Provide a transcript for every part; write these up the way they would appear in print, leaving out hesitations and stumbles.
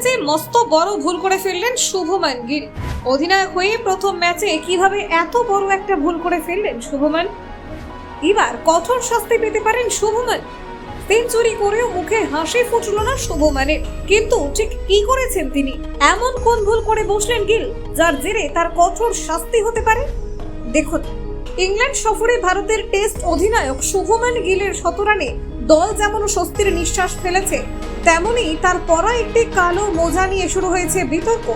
ম্যাচে মস্ত বড় ভুল করে ফেললেন শুভমান গিল। অধিনায়ক হয়ে প্রথম ম্যাচে কিভাবে এত বড় একটা ভুল করে ফেললেন শুভমান? এবার কঠোর শাস্তি পেতে পারেন শুভমান। সেঞ্চুরি করেও মুখে হাসি ফুটল না শুভমানের, কিন্তু ঠিক কি করেছেন তিনি? এমন কোন ভুল করে বসলেন গিল যার জেরে তার কঠোর শাস্তি হতে পারে? দেখুন, ইংল্যান্ড সফরে ভারতের টেস্ট অধিনায়ক শুভমান গিলের শতরানে দল যেমন স্বস্তির নিঃশ্বাস ফেলেছে, তেমনি তার পরা একটি কালো মোজা নিয়ে শুরু হয়েছে বিতর্ক।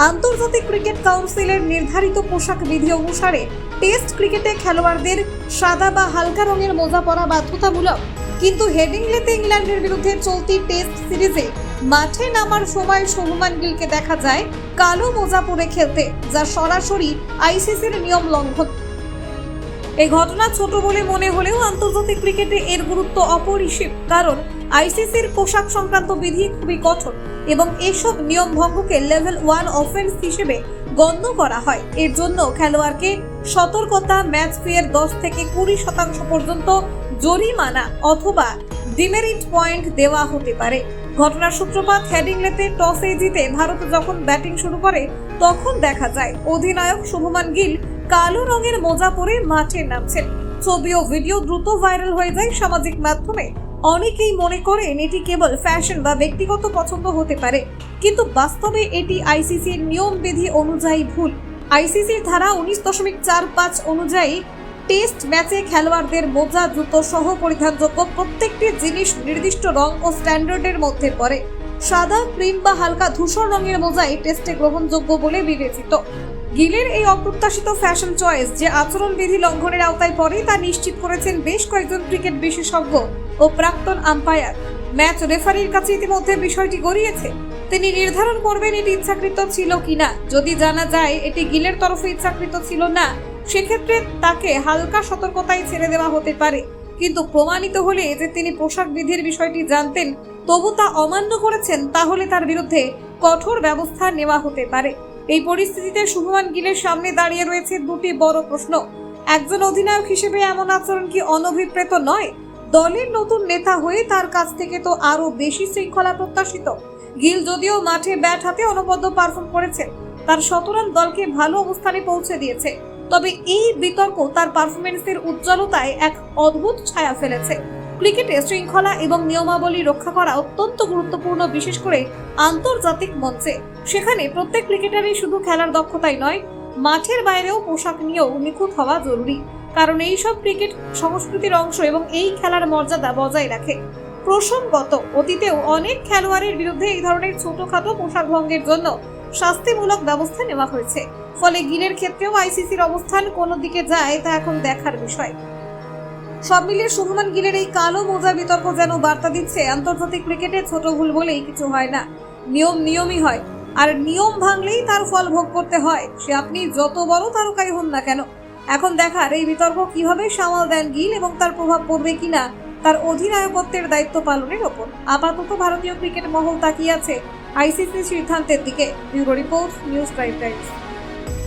আন্তর্জাতিক ক্রিকেট কাউন্সিলের নির্ধারিত পোশাক বিধি অনুসারে টেস্ট ক্রিকেটে খেলোয়াড়দের সাদা বা হালকা রঙের মোজা পরা বাধ্যতামূলক, কিন্তু হেডিংলেতে ইংল্যান্ডের বিরুদ্ধে চলতি টেস্ট সিরিজে মাঠে নামার সময় শুভমান গিলকে দেখা যায় কালো মোজা পরে খেলতে, যা সরাসরি আইসিসির নিয়ম লঙ্ঘন। এই ঘটনা ছোট বলে মনে হলেও আন্তর্জাতিক ক্রিকেটে এর গুরুত্ব অপরিসীম, কারণ আইসিসির পোশাক সংক্রান্ত বিধি খুবই কঠোর এবং এসব নিয়ম ভঙ্গকে লেভেল 1 অফেন্স হিসেবে গণ্য করা হয়। এর জন্য খেলোয়াড়কে সতর্কতা, ম্যাচ ফিয়ের 10 থেকে 20% পর্যন্ত জরিমানা অথবা ডিমেরিট পয়েন্ট দেওয়া হতে পারে। ঘটনার সূত্রপাত হেডিংলেতে টসে জিতে ভারত যখন ব্যাটিং শুরু করে, তখন দেখা যায় অধিনায়ক শুভমান গিল কালো রঙের মোজা পরে মাঠে নামছেন। ছবি ও ভিডিও দ্রুত ভাইরাল হয়ে যায় সামাজিক মাধ্যমে। অনেকেই মনে করেন এটি কেবল ফ্যাশন বা ব্যক্তিগত পছন্দ হতে পারে, কিন্তু বাস্তবে এটি আইসিসির নিয়ম বিধি অনুযায়ী ভুল। আইসিসির ধারা 19.45 অনুযায়ী টেস্ট ম্যাচে খেলোয়াড়দের মোজা, জুতো সহ পরিধানযোগ্য প্রত্যেকটি জিনিস নির্দিষ্ট রং ও স্ট্যান্ডার্ডের মধ্যে পড়ে। সাদা, ক্রিম বা হালকা ধূসর রঙের মোজাই টেস্টে গ্রহণযোগ্য বলে বিবেচিত। গিলের এই অপ্রত্যাশিত ফ্যাশন চয়েস যে আচরণবিধি লঙ্ঘনের আওতায় পড়ে তা নিশ্চিত করেছেন বেশ কয়েকজন ক্রিকেট বিশেষজ্ঞ ও প্রাক্তন আম্পায়ার। ম্যাচ রেফারির কাছে ইতিমধ্যে বিষয়টি গড়িয়েছে। তিনি নির্ধারণ করবেন এটি ইচ্ছাকৃত ছিল কিনা। যদি জানা যায় এটি গিলের তরফে ইচ্ছাকৃত ছিল না, সেক্ষেত্রে তাকে হালকা সতর্কতায় ছেড়ে দেওয়া হতে পারে, কিন্তু প্রমাণিত হলে যে তিনি পোশাক বিধির বিষয়টি জানতেন তবু তা অমান্য করেছেন, তাহলে তার বিরুদ্ধে কঠোর ব্যবস্থা নেওয়া হতে পারে। এই পরিস্থিতিতে শুভমান গিলের সামনে দাঁড়িয়ে রয়েছে দুটি বড় প্রশ্ন। একজন অধিনায়ক হিসেবে এমন আচরণ কি অনভিপ্রেত নয়? দলের নতুন নেতা হয়ে তার কাছ থেকে তো আরো বেশি শৃঙ্খলা প্রত্যাশিত। গিল যদিও মাঠে ব্যাট হাতে অনবদ্য পারফর্ম করেছেন, তার শতরান দলকে ভালো অবস্থানে পৌঁছে দিয়েছে, তবে এই বিতর্ক তার পারফরমেন্সের উজ্জ্বলতায় এক অদ্ভুত ছায়া ফেলেছে। ক্রিকেটে শৃঙ্খলা এবং নিয়মাবলী রক্ষা করা অত্যন্ত গুরুত্বপূর্ণ, বিশেষ করে আন্তর্জাতিক মঞ্চে। সেখানে প্রত্যেক ক্রিকেটারই শুধু খেলার দক্ষতাই নয়, মাঠের বাইরেও পোশাক নিয়েও নিখুঁত হওয়া জরুরি, কারণ এইসব ক্রিকেট সংস্কৃতির অংশ এবং এই খেলার মর্যাদা বজায় রাখে। প্রসঙ্গত, অতীতেও অনেক খেলোয়াড়ের বিরুদ্ধে এই ধরনের ছোটখাটো পোশাক ভঙ্গের জন্য শাস্তিমূলক ব্যবস্থা নেওয়া হয়েছে। ফলে গিলের ক্ষেত্রেও আইসিসির অবস্থান কোন দিকে যায় তা এখন দেখার বিষয়। সব মিলিয়ে শুভমান গিলের এই কালো মোজা বিতর্ক যেন বার্তা দিচ্ছে আন্তর্জাতিক ক্রিকেটে ছোট ভুল বলেই কিছু হয় না। নিয়ম নিয়মই হয়, আর নিয়ম ভাঙলেই তার ফল ভোগ করতে হয়, সে আপনি যত বড় তারকাই হন না কেন। এখন দেখার এই বিতর্ক কিভাবে সামাল দেন গিল এবং তার প্রভাব পড়বে কিনা তার অধিনায়কত্বের দায়িত্ব পালনের ওপর। আপাতত ভারতীয় ক্রিকেট মহল তাকিয়ে আছে আইসিসির সিদ্ধান্তের দিকে। Bureau report, news prime Times.